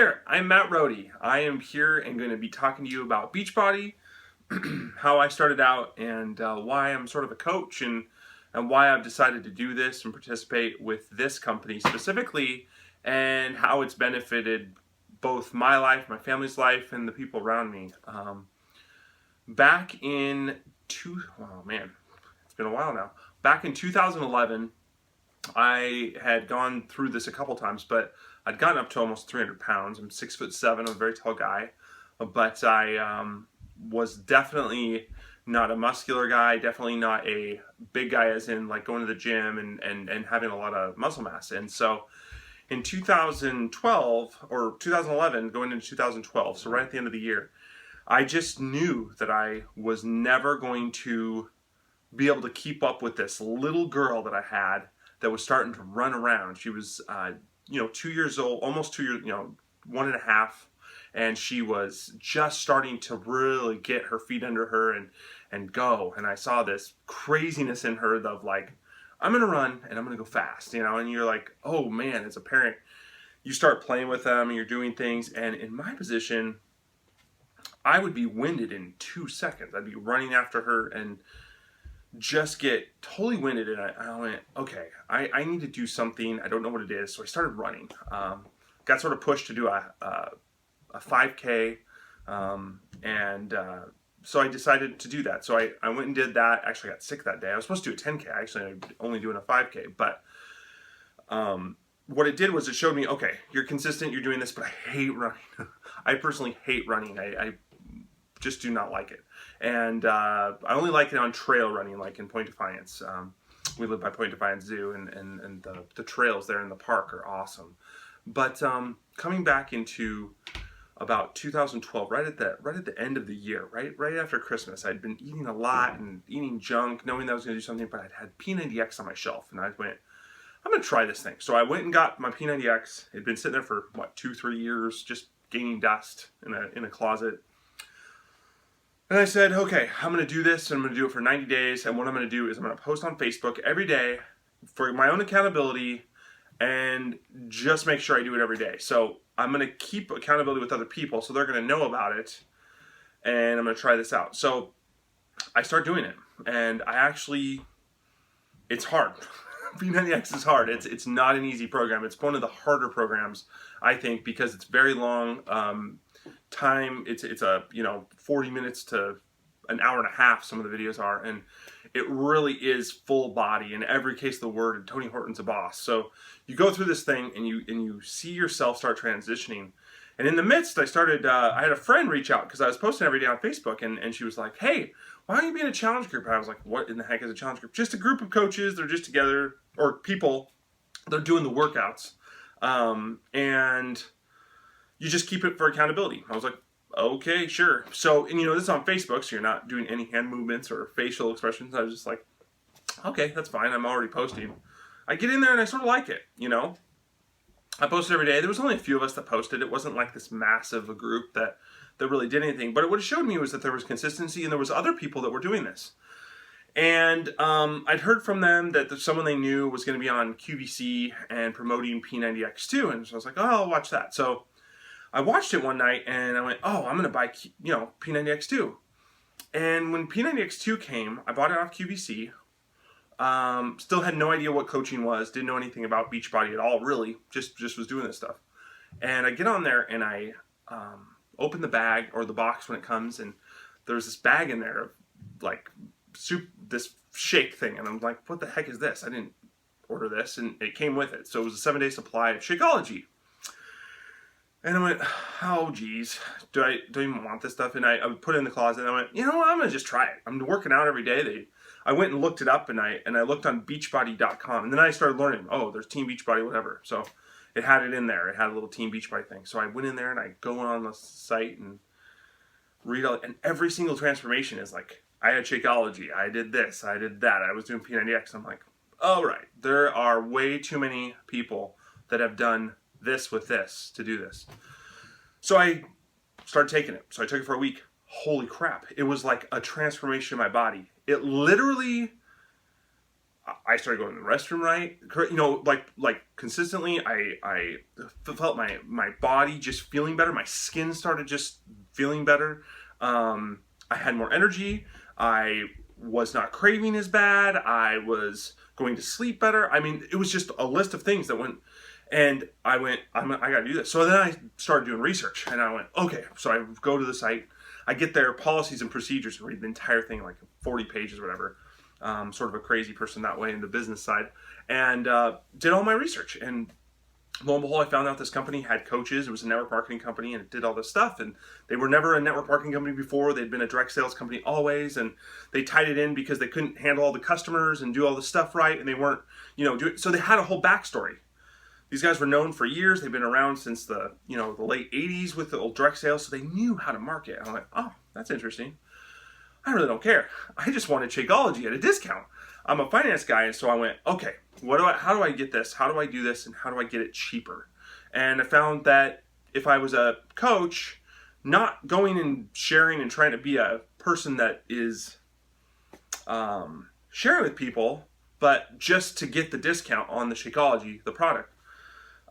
there, I'm Matt Rody. I am here and going to be talking to you about Beachbody, how I started out, and why I'm sort of a coach, and why I've decided to do this and participate with this company specifically, and how it's benefited both my life, my family's life, and the people around me. Back in oh man, it's been a while now. Back in 2011, I had gone through this a couple times, but I'd gotten up to almost 300 pounds. I'm 6'7", I'm a very tall guy, but I was definitely not a muscular guy, definitely not a big guy as in like going to the gym and having a lot of muscle mass. And so in 2012 or 2011, going into 2012, so right at the end of the year, I just knew that I was never going to be able to keep up with this little girl that I had that was starting to run around. She was, 2 years old, almost 2 years, 1.5, and she was just starting to really get her feet under her and go. And I saw this craziness in her of like, I'm gonna run and I'm gonna go fast, and you're like, oh man, as a parent, you start playing with them and you're doing things. And in my position, I would be winded in 2 seconds. I'd be running after her and just get totally winded, and I went, okay, I need to do something. I don't know what it is, so I started running. Got sort of pushed to do a 5K, so I decided to do that. So I went and did that. Actually, I got sick that day. I was supposed to do a 10K. Actually, I'm only doing a 5K, but what it did was it showed me, okay, you're consistent, you're doing this, but I hate running. I personally hate running. I just do not like it. And I only like it on trail running, like in Point Defiance. We live by Point Defiance Zoo, and the trails there in the park are awesome. But coming back into about 2012, right at the end of the year, right after Christmas, I'd been eating a lot and eating junk, knowing that I was going to do something, but I'd had P90X on my shelf, and I went, I'm going to try this thing. So I went and got my P90X. It had been sitting there for, 2-3 years, just gaining dust in a closet. And I said, okay, I'm going to do this, and I'm going to do it for 90 days, and what I'm going to do is I'm going to post on Facebook every day for my own accountability and just make sure I do it every day. So I'm going to keep accountability with other people, so they're going to know about it, and I'm going to try this out. So I start doing it, and it's hard. P90X is hard. It's not an easy program. It's one of the harder programs, I think, because it's very long. Time, it's 40 minutes to an hour and a half, some of the videos are, and it really is full body in every case of the word, and Tony Horton's a boss. So you go through this thing and you see yourself start transitioning. And in the midst, I had a friend reach out because I was posting every day on Facebook, and she was like, hey, why don't you be in a challenge group? And I was like, what in the heck is a challenge group? Just a group of coaches. They're just together, or people, they're doing the workouts. And you just keep it for accountability. I was like, okay, sure. So, and this is on Facebook, so you're not doing any hand movements or facial expressions. I was just like, okay, that's fine. I'm already posting. I get in there and I sort of like it, I posted every day. There was only a few of us that posted. It wasn't like this massive a group that really did anything. But what it showed me was that there was consistency and there was other people that were doing this. And I'd heard from them that someone they knew was going to be on QVC and promoting P90X too. And so I was like, oh, I'll watch that. So I watched it one night and I went, oh, I'm going to buy, P90X2. And when P90X2 came, I bought it off QVC. Still had no idea what coaching was, didn't know anything about Beachbody at all, really. Just was doing this stuff. And I get on there and I open the bag or the box when it comes, and there's this bag in there of like soup, this shake thing. And I'm like, what the heck is this? I didn't order this. And it came with it. So it was a 7-day supply of Shakeology. And I went, oh, geez, do I even want this stuff? And I put it in the closet, and I went, what, I'm going to just try it. I'm working out every day. I went and looked it up, and I looked on Beachbody.com, and then I started learning, oh, there's Team Beachbody, whatever. So it had it in there. It had a little Team Beachbody thing. So I went in there, and I go on the site and read all, and every single transformation is like, I had Shakeology, I did this, I did that, I was doing P90X. I'm like, all right, there are way too many people that have done this with this to do this. So I started taking it. So I took it for a week. Holy crap. It was like a transformation in my body. It literally, I started going to the restroom right, like consistently. I felt my body just feeling better. My skin started just feeling better. I had more energy. I was not craving as bad. I was going to sleep better. I mean, it was just a list of things that went. And I got to do this. So then I started doing research, and I went, okay. So I go to the site. I get their policies and procedures and read the entire thing, like 40 pages or whatever. Sort of a crazy person that way in the business side, and did all my research. And lo and behold, I found out this company had coaches. It was a network marketing company, and it did all this stuff. And they were never a network marketing company before. They'd been a direct sales company always, and they tied it in because they couldn't handle all the customers and do all the stuff right, and they weren't, so they had a whole backstory. These guys were known for years. They've been around since the late 80s with the old direct sales, so they knew how to market. And I'm like, oh, that's interesting. I really don't care. I just wanted Shakeology at a discount. I'm a finance guy, and so I went, okay, how do I get this? How do I do this? And how do I get it cheaper? And I found that if I was a coach, not going and sharing and trying to be a person that is sharing with people, but just to get the discount on the Shakeology, the product,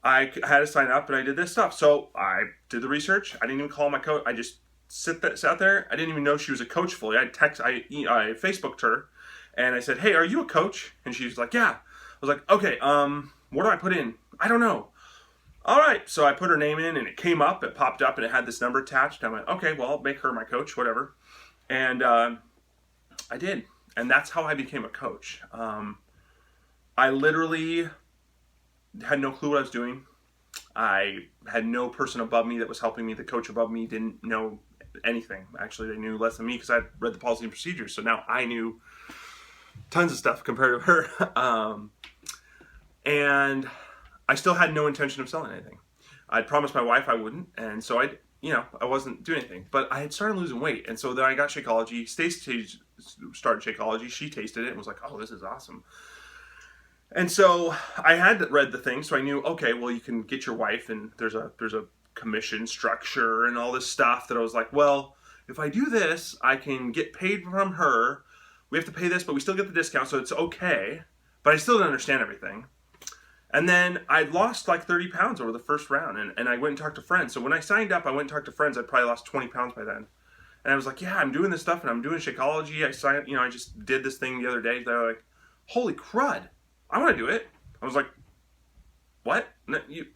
I had to sign up, and I did this stuff. So I did the research. I didn't even call my coach. I just sat there. I didn't even know she was a coach fully. I Facebooked her, and I said, hey, are you a coach? And she was like, yeah. I was like, okay, what do I put in? I don't know. All right. So I put her name in, and it came up, it popped up, and it had this number attached. I went, okay, well, I'll make her my coach, whatever. And I did. And that's how I became a coach. I literally had no clue what I was doing. I had no person above me that was helping me. The coach above me didn't know anything. Actually, they knew less than me because I read the policy and procedures. So now I knew tons of stuff compared to her. And I still had no intention of selling anything. I'd promised my wife I wouldn't. And so I wasn't doing anything. But I had started losing weight. And so then I got Shakeology. Stacey started Shakeology. She tasted it and was like, oh, this is awesome. And so I had read the thing, so I knew, okay, well, you can get your wife, and there's a commission structure and all this stuff that I was like, well, if I do this, I can get paid from her. We have to pay this, but we still get the discount, so it's okay. But I still didn't understand everything. And then I'd lost like 30 pounds over the first round, and I went and talked to friends. So when I signed up, I went and talked to friends. I'd probably lost 20 pounds by then. And I was like, yeah, I'm doing this stuff, and I'm doing Shakeology. I just did this thing the other day. They're like, holy crud. I want to do it. I was like, what? You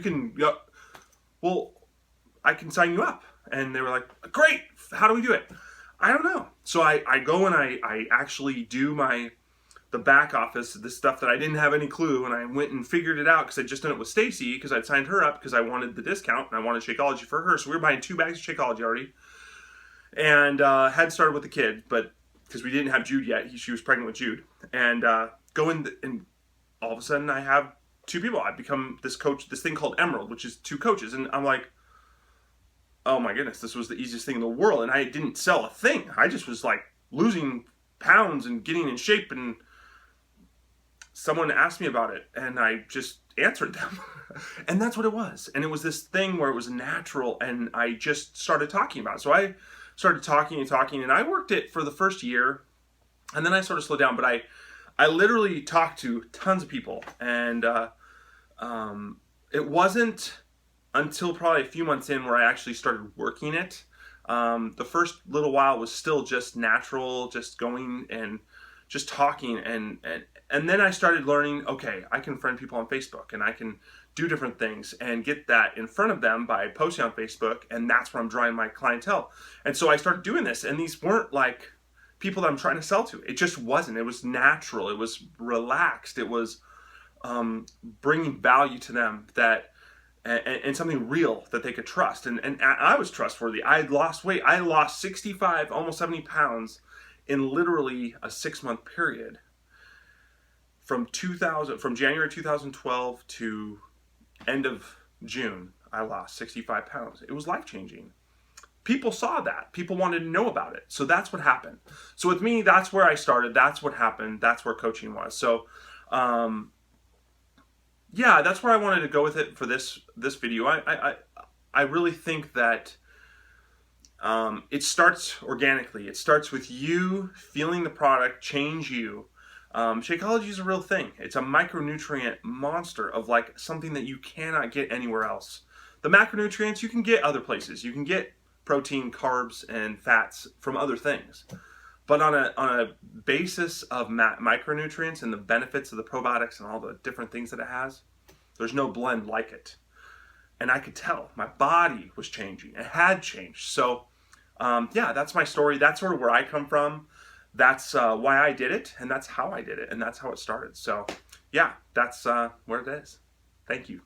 can, well, I can sign you up. And they were like, great. How do we do it? I don't know. So I go and I actually do the back office, this stuff that I didn't have any clue. And I went and figured it out because I'd just done it with Stacey because I'd signed her up because I wanted the discount and I wanted Shakeology for her. So we were buying 2 bags of Shakeology already. And had started with the kid, but because we didn't have Jude yet. She was pregnant with Jude. And and all of a sudden I have 2 people. I become this coach, this thing called Emerald, which is 2 coaches. And I'm like, oh my goodness, this was the easiest thing in the world. And I didn't sell a thing. I just was like losing pounds and getting in shape. And someone asked me about it and I just answered them. And that's what it was. And it was this thing where it was natural and I just started talking about it. So I started talking and I worked it for the first year. And then I sort of slowed down, but I literally talked to tons of people, and it wasn't until probably a few months in where I actually started working it. The first little while was still just natural, just going and just talking, and then I started learning, okay, I can friend people on Facebook, and I can do different things and get that in front of them by posting on Facebook, and that's where I'm drawing my clientele. And so I started doing this, and these weren't like people that I'm trying to sell to. It just wasn't. It was natural. It was relaxed. It was bringing value to them and something real that they could trust. And I was trustworthy. I had lost weight. I lost 65, almost 70 pounds in literally a 6-month period. From January 2012 to end of June, I lost 65 pounds. It was life-changing. People saw that. People wanted to know about it. So that's what happened. So with me, that's where I started. That's what happened. That's where coaching was. So, yeah, that's where I wanted to go with it for this video. I really think that it starts organically. It starts with you feeling the product change you. Shakeology is a real thing. It's a micronutrient monster of like something that you cannot get anywhere else. The macronutrients you can get other places. You can get protein, carbs, and fats from other things. But on a basis of micronutrients and the benefits of the probiotics and all the different things that it has, there's no blend like it. And I could tell my body was changing. It had changed. So yeah, that's my story. That's sort of where I come from. That's why I did it, and that's how I did it, and that's how it started. So yeah, that's where it is. Thank you.